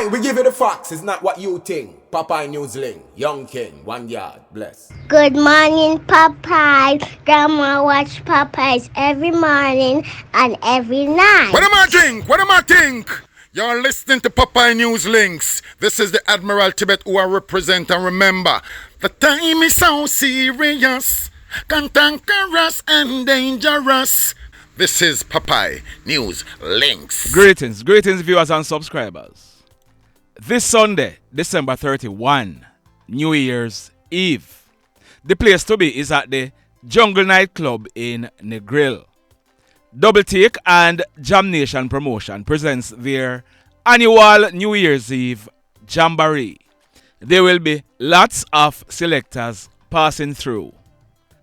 Aye, we give you the facts. It's not what you think. Popeye Newsling, Young King, 1 yard, bless. Good morning, Popeye. Grandma watch Popeyes every morning and every night. What am I drink? What am I think? You're listening to Popeye News Links. This is the Admiral Tibet who I represent, and remember, the time is so serious, cantankerous and dangerous. This is Popeye News Links. Greetings viewers and subscribers. This Sunday, December 31, New Year's Eve. The place to be is at the Jungle Night Club in Negril. Double Take and Jam Nation Promotion presents their annual New Year's Eve Jamboree. There will be lots of selectors passing through.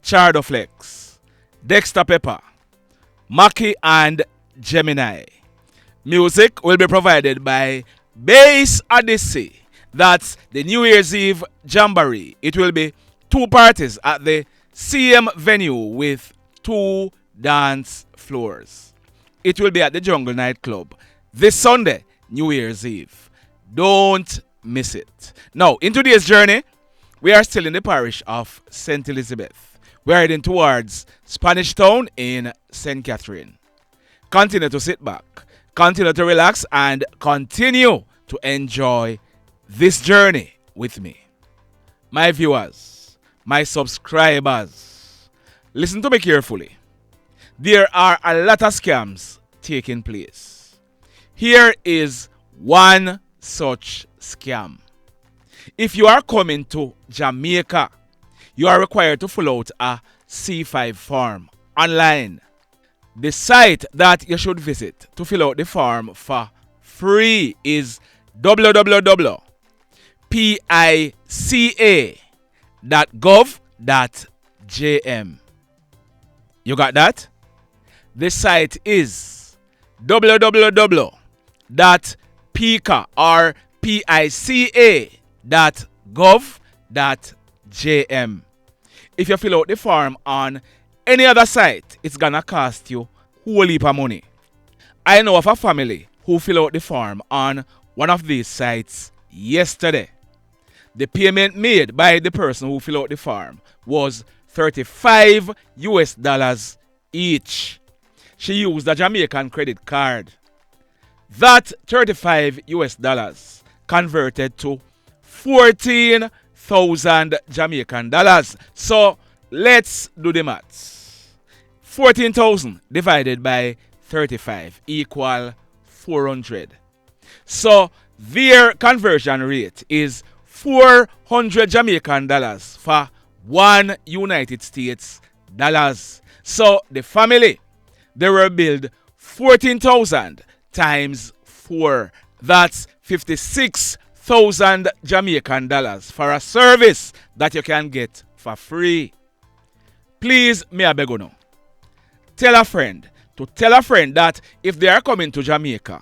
Chardo Flex, Dexter Pepper, Maye and Gemini. Music will be provided by Bass Odyssey. That's the New Year's Eve Jamboree. It will be 2 parties at the same venue with 2 dance floors. It will be at the Jungle Night Club this Sunday, New Year's Eve. Don't miss it. Now, in today's journey, we are still in the parish of St. Elizabeth. We are heading towards Spanish Town in St. Catherine. Continue to sit back, continue to relax, and continue to enjoy this journey with me. My viewers, my subscribers, listen to me carefully. There are a lot of scams taking place. Here is one such scam. If you are coming to Jamaica, you are required to fill out a C5 form online. The site that you should visit to fill out the form for free is www.pica.gov.jm. You got that? The site is www.pica.gov.jm. If you fill out the form on any other site, it's gonna cost you a whole heap of money. I know of a family who fill out the form on one of these sites yesterday. The payment made by the person who fill out the form was $35 each. She used a Jamaican credit card. That $35 converted to 14,000 Jamaican dollars. So let's do the maths. 14,000 divided by 35 equal 400. So their conversion rate is 400 Jamaican dollars for 1 United States dollars. So the family, they were billed 14,000 times 4. That's 56,000 Jamaican dollars for a service that you can get for free. Please, may I beg you now, tell a friend that if they are coming to Jamaica,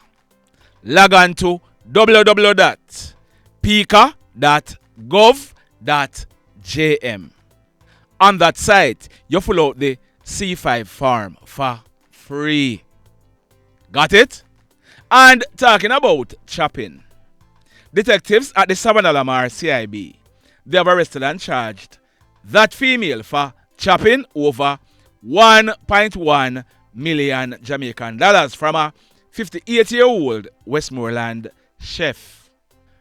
log on to www.pica.gov.jm. On that site, you fill out the C5 form for free. Got it? And talking about chopping, detectives at the Savannah Lamar CIB, they have arrested and charged that female for chopping over 1.1 million Jamaican dollars from a 58-year-old Westmoreland chef.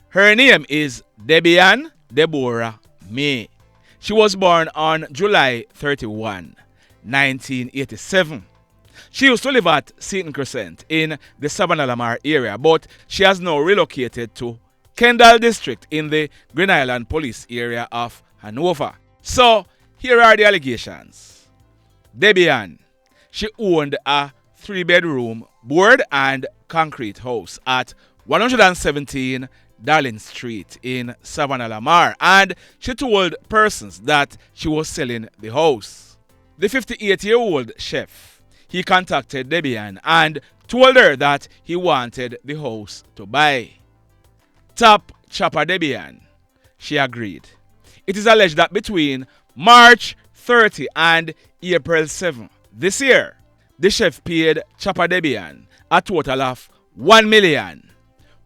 Her name is Deborah Maye. She was born on July 31, 1987. She used to live at Seaton Crescent in the Savannah Lamar area, but she has now relocated to Kendall District in the Green Island Police area of Hanover. So, here are the allegations. Debbie, she owned a 3-bedroom board and concrete house at 117 Darling Street in Savannah Lamar, and she told persons that she was selling the house. The 58-year-old chef, he contacted Debbie and told her that he wanted the house to buy. Top chopper Debbie, she agreed. It is alleged that between March 30 and April 7 this year, the chef paid chopper Debbie a total of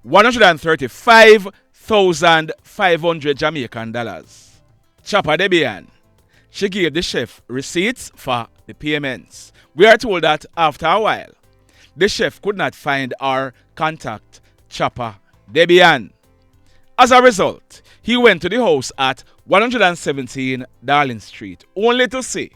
$135,500 Jamaican dollars. Chopper Debian, she gave the chef receipts for the payments. We are told that after a while, the chef could not find or contact Chopper Debian. As a result, he went to the house at 117 Darling Street only to see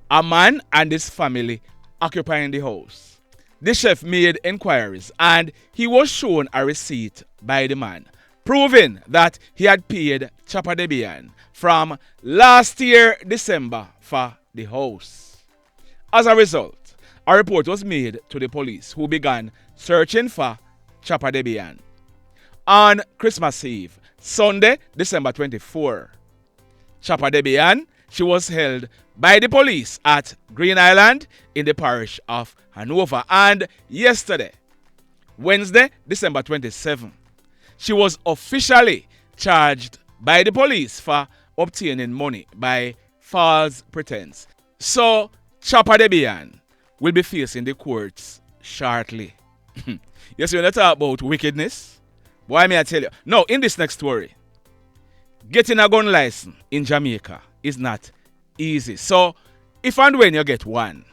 a man and his family occupying the house. The chef made inquiries and he was shown a receipt by the man, proving that he had paid Chopper Debian from last year December for the house. As a result, a report was made to the police, who began searching for Chopper Debian. On Christmas Eve, Sunday, December 24, Chopper Debian, she was held by the police at Green Island in the parish of Hanover. And yesterday, Wednesday, December 27, she was officially charged by the police for obtaining money by false pretense. So, Chopper Debian will be facing the courts shortly. Yes, we're not talking about wickedness. Why may I tell you? No, in this next story, getting a gun license in Jamaica is not easy. So, if and when you get one,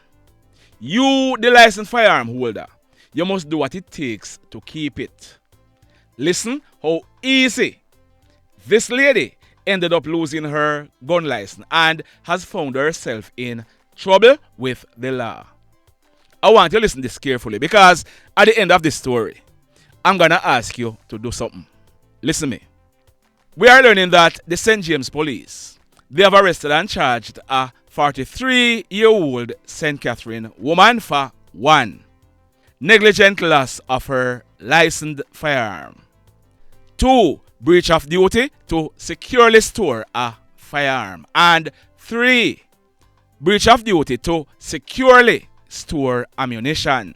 you, the licensed firearm holder, you must do what it takes to keep it. Listen how easy this lady ended up losing her gun license and has found herself in trouble with the law. I want you to listen to this carefully, because at the end of this story, I'm going to ask you to do something. Listen to me. We are learning that the St. James police, they have arrested and charged a 43-year-old St. Catherine woman for 1. Negligent loss of her licensed firearm. 2. Breach of duty to securely store a firearm. And 3. Breach of duty to securely store ammunition.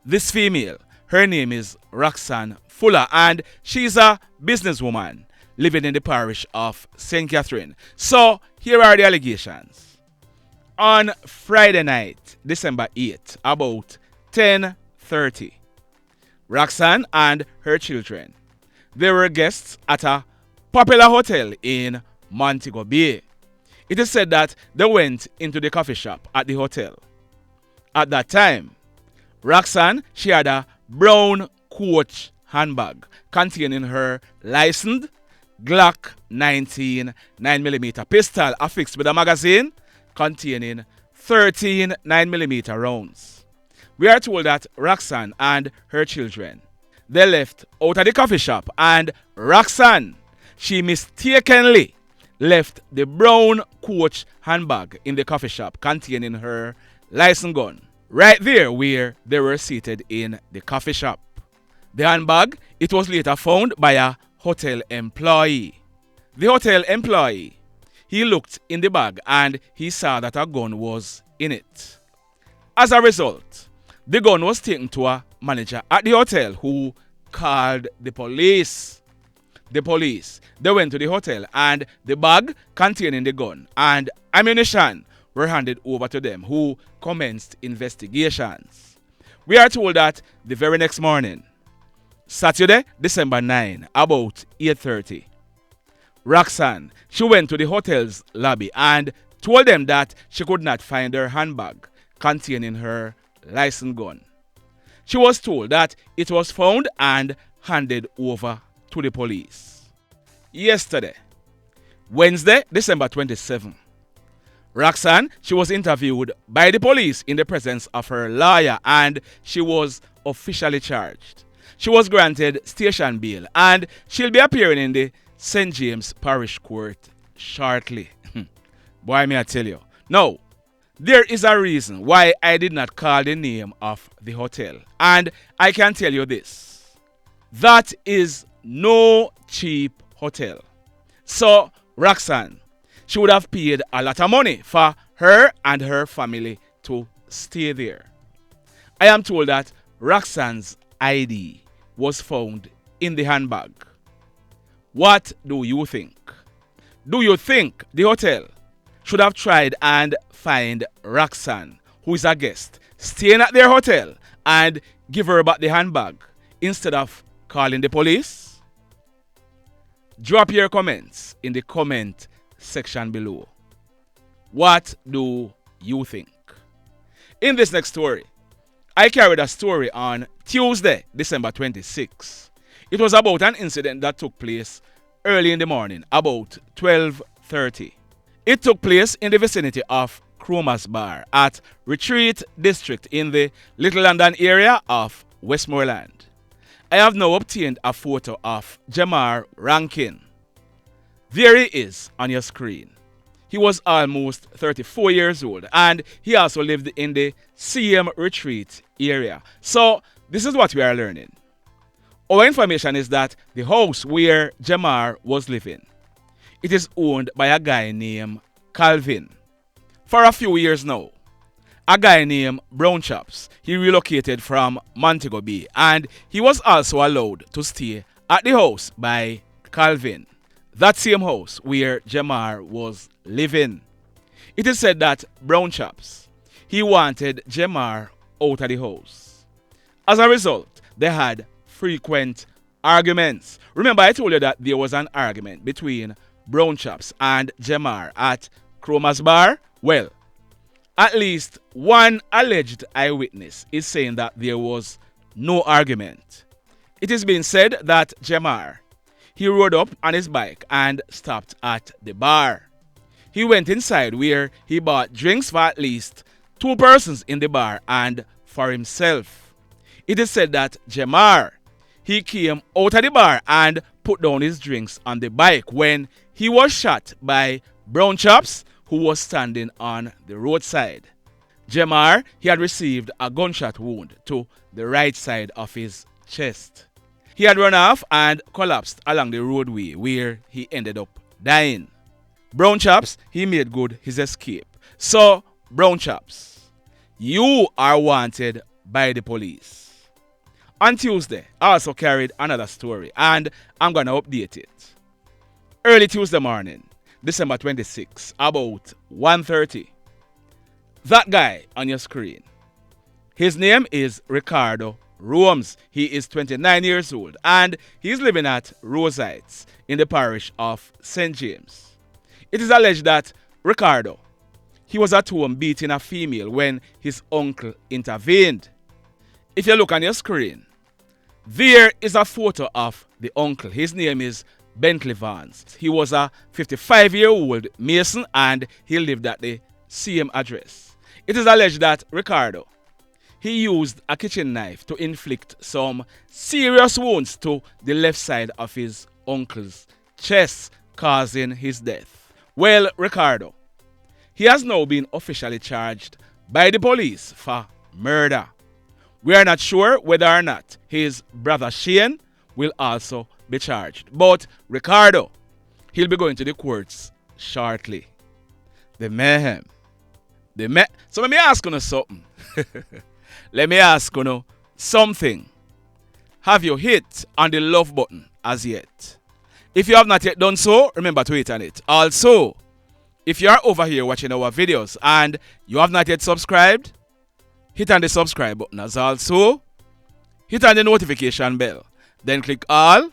This female, her name is Roxanne Fuller, and she's a businesswoman living in the parish of St. Catherine. So, here are the allegations. On Friday night, December 8th, about 10:30, Roxanne and her children, they were guests at a popular hotel in Montego Bay. It is said that they went into the coffee shop at the hotel. At that time, Roxanne, she had a brown Coach handbag containing her licensed Glock 19 9mm pistol affixed with a magazine containing 13 9mm rounds. We are told that Roxanne and her children, they left out of the coffee shop, and Roxanne, she mistakenly left the brown Coach handbag in the coffee shop containing her license gun right there where they were seated in the coffee shop. The handbag, it was later found by a hotel employee. The hotel employee, he looked in the bag and he saw that a gun was in it. As a result, the gun was taken to a manager at the hotel, who called the police. The police, they went to the hotel, and the bag containing the gun and ammunition were handed over to them, who commenced investigations. We are told that the very next morning, Saturday, December 9, about 8:30, Roxanne, she went to the hotel's lobby and told them that she could not find her handbag containing her license gun. She was told that it was found and handed over to the police. Yesterday, Wednesday, December 27, Roxanne, she was interviewed by the police in the presence of her lawyer, and she was officially charged. She was granted station bail, and she'll be appearing in the St. James Parish Court shortly. Boy, may I tell you. Now, there is a reason why I did not call the name of the hotel, and I can tell you this. That is no cheap hotel. So, Roxanne, she would have paid a lot of money for her and her family to stay there. I am told that Roxanne's ID was found in the handbag. What do you think? Do you think the hotel should have tried and find Roxanne, who is a guest, staying at their hotel, and give her back the handbag instead of calling the police? Drop your comments in the comment section below. What do you think? In this next story, I carried a story on Tuesday, December 26. It was about an incident that took place early in the morning, about 12:30. It took place in the vicinity of Cromer's Bar at Retreat District in the Little London area of Westmoreland. I have now obtained a photo of Jemar Rankine. There he is on your screen. He was almost 34 years old and he also lived in the same retreat area. So this is what we are learning. Our information is that the house where Jemar was living, it is owned by a guy named Calvin. For a few years now, a guy named Brown Chops, he relocated from Montego Bay and he was also allowed to stay at the house by Calvin. That same house where Jemar was living. It is said that Brown Chops, he wanted Jemar out of the house. As a result, they had frequent arguments. Remember, I told you that there was an argument between Brown Chops and Jemar at Cromer's Bar? Well, at least one alleged eyewitness is saying that there was no argument. It is being said that Jemar, he rode up on his bike and stopped at the bar. He went inside where he bought drinks for at least 2 persons in the bar and for himself. It is said that Jemar, he came out of the bar and put down his drinks on the bike when he was shot by Brown Chops, who was standing on the roadside. Jemar, he had received a gunshot wound to the right side of his chest. He had run off and collapsed along the roadway where he ended up dying. Brown Chops, he made good his escape. So, Brown Chops, you are wanted by the police. On Tuesday, I also carried another story and I'm going to update it. Early Tuesday morning, December 26, about 1:30. That guy on your screen, his name is Ricardo Rhomes. He is 29 years old and he's living at Rose Heights in the parish of St. James. It is alleged that Ricardo, he was at home beating a female when his uncle intervened. If you look on your screen, there is a photo of the uncle. His name is Bentley Vaughns. He was a 55-year-old Mason and he lived at the same address. It is alleged that Ricardo, he used a kitchen knife to inflict some serious wounds to the left side of his uncle's chest, causing his death. Well, Ricardo, he has now been officially charged by the police for murder. We are not sure whether or not his brother Shane will also be charged. But Ricardo, he'll be going to the courts shortly. The mayhem. So let me ask you something. Let me ask you something. Have you hit on the love button as yet? If you have not yet done so, remember to hit on it. Also, if you are over here watching our videos and you have not yet subscribed, hit on the subscribe button as also. Hit on the notification bell. Then click all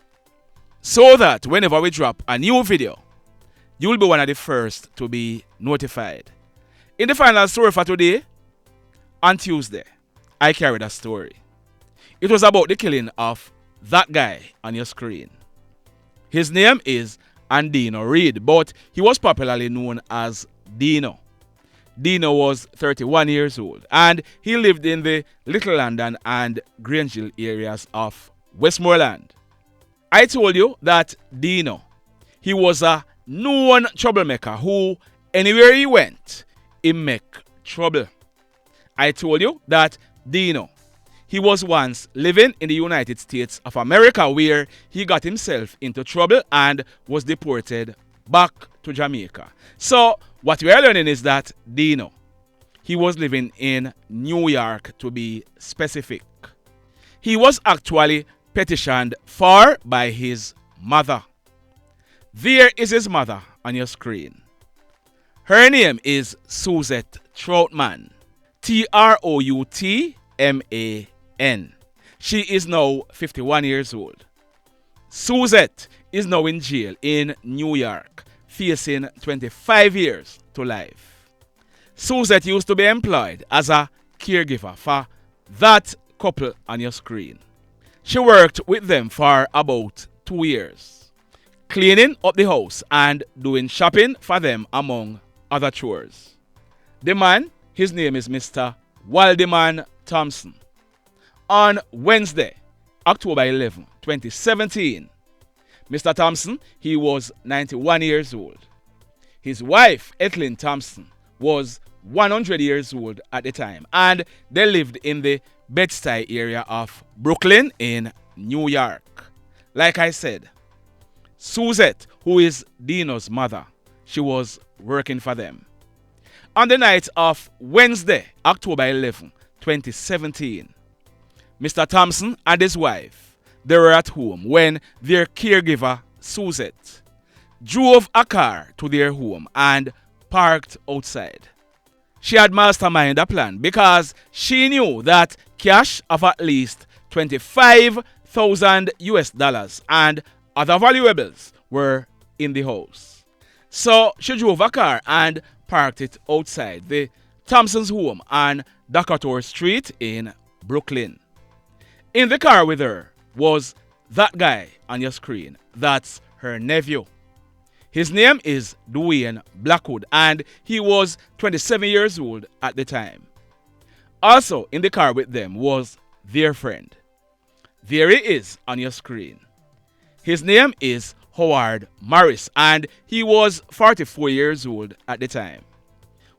so that whenever we drop a new video, you will be one of the first to be notified. In the final story for today, on Tuesday, I carried a story. It was about the killing of that guy on your screen. His name is Andino Reid, but he was popularly known as Deno. Deno was 31 years old and he lived in the Little London and Grangeville areas of Westmoreland. I told you that Deno, he was a known troublemaker who, anywhere he went, he make trouble. I told you that Deno, he was once living in the United States of America where he got himself into trouble and was deported back to Jamaica. So what we are learning is that Deno, he was living in New York to be specific. He was actually petitioned for by his mother. There is his mother on your screen. Her name is Suzette Troutman. Troutman. She is now 51 years old. Suzette is now in jail in New York, facing 25 years to life. Suzette used to be employed as a caregiver for that couple on your screen. She worked with them for about 2 years, cleaning up the house and doing shopping for them among other chores. The man, his name is Mr. Waldiman Thompson. On Wednesday, October 11, 2017, Mr. Thompson, he was 91 years old. His wife, Ethlin Thompson, was 100 years old at the time, and they lived in the Bed-Stuy area of Brooklyn in New York. Like I said, Suzette, who is Deno's mother, she was working for them. On the night of Wednesday, October 11, 2017, Mr. Thompson and his wife, they were at home when their caregiver, Suzette, drove a car to their home and parked outside. She had masterminded a plan because she knew that cash of at least $25,000 and other valuables were in the house. So she drove a car and parked it outside the Thompson's home on Decatur Street in Brooklyn. In the car with her was that guy on your screen. That's her nephew. His name is Dwayne Blackwood, and he was 27 years old at the time. Also in the car with them was their friend. There he is on your screen. His name is Howard Morris, and he was 44 years old at the time.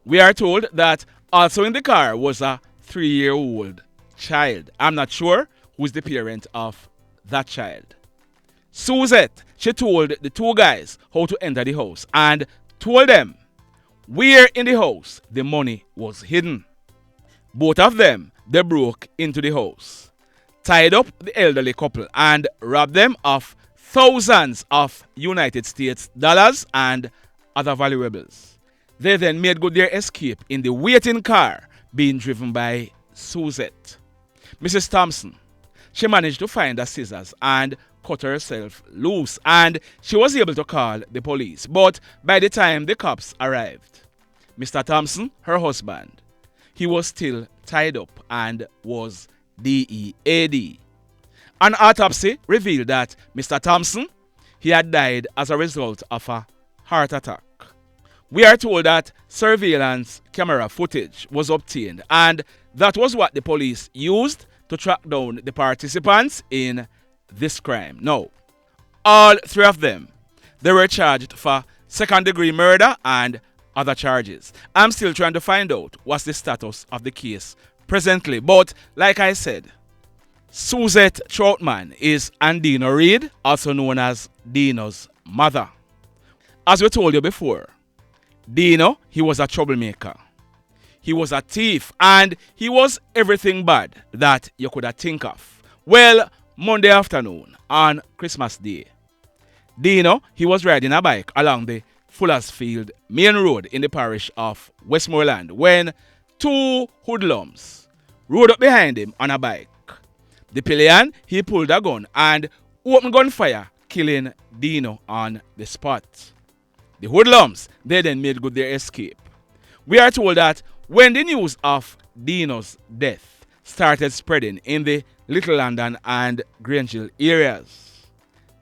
We are told that also in the car was a 3-year-old child. I'm not sure who is the parent of that child. Suzette, she told the two guys how to enter the house and told them where in the house the money was hidden. Both of them, they broke into the house, tied up the elderly couple and robbed them of thousands of United States dollars and other valuables. They then made good their escape in the waiting car being driven by Suzette. Mrs. Thompson, she managed to find the scissors and cut herself loose, and she was able to call the police. But by the time the cops arrived, Mr. Thompson, her husband, he was still tied up and was DEAD. An autopsy revealed that Mr. Thompson, he had died as a result of a heart attack. We are told that surveillance camera footage was obtained, and that was what the police used to track down the participants in this crime. Now, all three of them, they were charged for second-degree murder and other charges. I'm still trying to find out what's the status of the case presently, but like I said, Suzette Troutman is Andino Reid, also known as Deno's mother. As we told you before, Deno, he was a troublemaker. He was a thief, and he was everything bad that you could have think of. Well, Monday afternoon on Christmas Day, Deno, he was riding a bike along the Fullersfield main road in the parish of Westmoreland when two hoodlums rode up behind him on a bike. The pillion, he pulled a gun and opened gunfire, killing Deno on the spot. The hoodlums, they then made good their escape. We are told that when the news of Deno's death started spreading in the Little London and Grangeville areas,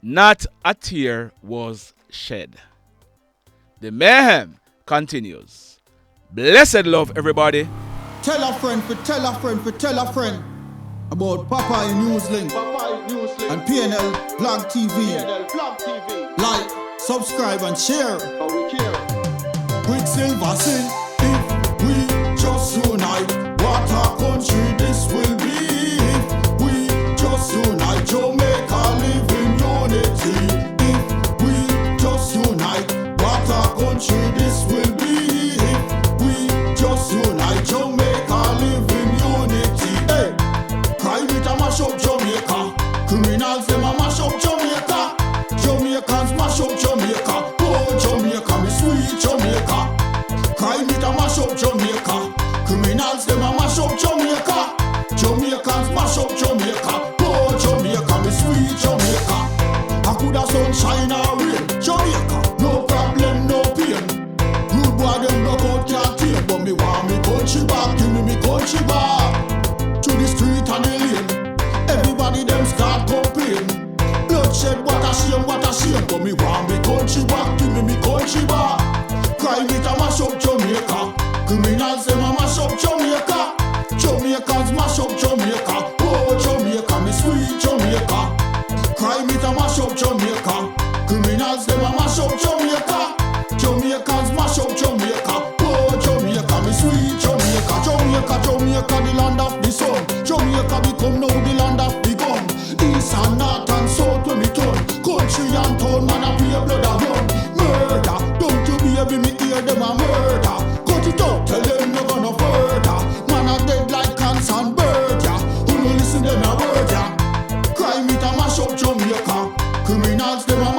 not a tear was shed. The mayhem continues. Blessed love, everybody. Tell a friend for tell a friend for tell a friend about Popeye Newslink and PNL Blog TV. Like, subscribe and share. Quicksilver sin if we just unite. What a country this will be if we just unite. Jamaica live in unity. If we just unite. What a country this will be if we just unite. Jamaica live in unity. Hey, crime it a mash up Jamaica. Criminals them a mash up Jamaica. Jamaicans mash up Jamaica. Oh Jamaica, me sweet Jamaica. Crime it a mash up Jamaica. Criminals them a mash up Jamaica. Jamaicans mash up Jamaica. Oh Jamaica, me sweet Jamaica. sunshine or rain. Jamaica, no problem, no pain. Rude boy them block out can't tame, but me want me country back. Give me country back. To the street and the lane, everybody them start complain. Bloodshed, what a shame, but me want me country back. Give me country back. Crime it a mash up Jamaica. Criminals them a mash up Jamaica. Jamaicans mash up Jamaica. Oh Jamaica, me sweet Jamaica. Crime it a mash up Jamaica. Criminals them a mash up Jamaica. Jamaicans mash up Jamaica. Oh Jamaica, me sweet Jamaica. Jamaica, the land of the sun. Jamaica become now the land of the gun. East and north and south when we turn. Country and town, man a pay blood a run. Murder, don't you baby me hear them a murder. Cut it out, tell them no gonna further. Man a dead like cans and bird, yeah. Who no listen them a word, yeah. Crime it a mash up Jamaica. Criminals them a